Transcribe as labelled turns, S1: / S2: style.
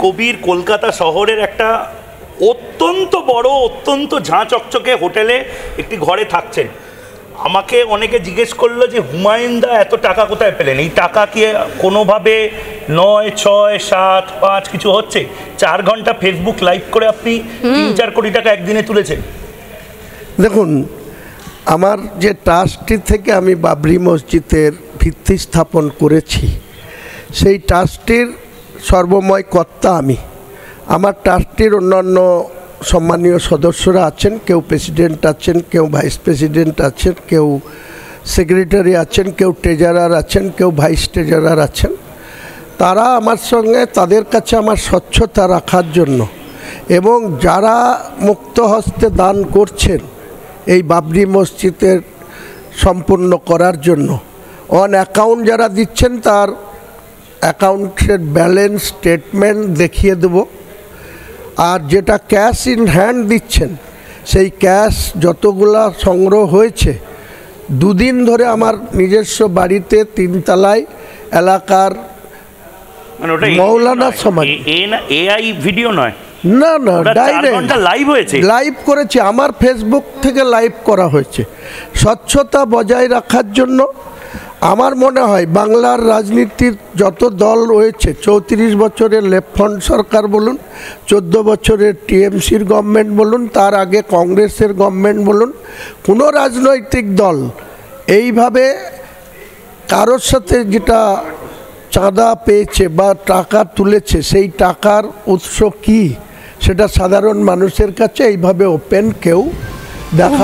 S1: কবির কলকাতা শহরের একটা অত্যন্ত বড়, অত্যন্ত ঝাঁ চকচকে হোটেলে একটি ঘরে থাকছেন। আমাকে অনেকে জিজ্ঞেস করলো যে হুমায়ুন দা এত টাকা কোথায় পেলেন? এই টাকা কি কোনোভাবে 9, 6, 7, 5 কিছু হচ্ছে? 4 ঘন্টা ফেসবুক লাইভ করে আপনি 3-4 কোটি টাকা একদিনে তুলেছেন।
S2: দেখুন, আমার যে ট্রাস্টটি থেকে আমি বাবরি মসজিদের ভিত্তি স্থাপন করেছি, সেই ট্রাস্টটির সর্বময় কর্তা আমি। আমার ট্রাস্টটির অন্যান্য সম্মানীয় সদস্যরা আছেন, কেউ প্রেসিডেন্ট আছেন, কেউ ভাইস প্রেসিডেন্ট আছেন, কেউ সেক্রেটারি আছেন, কেউ ট্রেজারার আছেন, কেউ ভাইস ট্রেজারার আছেন। তারা আমার সঙ্গে, তাদের কাছে আমার স্বচ্ছতা রাখার জন্য এবং যারা মুক্ত হস্তে দান করছেন এই বাবরি মসজিদের সম্পূর্ণ করার জন্য, অন অ্যাকাউন্ট যারা দিচ্ছেন তার অ্যাকাউন্টের ব্যালেন্স স্টেটমেন্ট দেখিয়ে দেব। আর যেটা ক্যাশ ইন হ্যান্ড দিচ্ছেন, সেই ক্যাশ যতগুলা সংগ্রহ হয়েছে, 2 দিন ধরে আমার নিজস্ব বাড়িতে 3 তলায় এলাকার মৌলানা সমাজ,
S1: এআই ভিডিও নয়,
S2: না না, ডাইরেক্ট
S1: লাইভ হয়েছে,
S2: লাইভ করেছে, আমার ফেসবুক থেকে লাইভ করা হয়েছে। স্বচ্ছতা বজায় রাখার জন্য আমার মনে হয় বাংলার রাজনীতির যত দল রয়েছে, 34 বছরের লেফট ফ্রন্ট সরকার বলুন, 14 বছরের টিএমসির গভর্নমেন্ট বলুন, তার আগে কংগ্রেসের গভর্নমেন্ট বলুন, কোনো রাজনৈতিক দল এইভাবে কারোর সাথে যেটা চাঁদা পেয়েছে বা টাকা তুলেছে, সেই টাকার উৎস কি সেটা সাধারণ মানুষের কাছে এইভাবে ওপেন কেউ দেখা।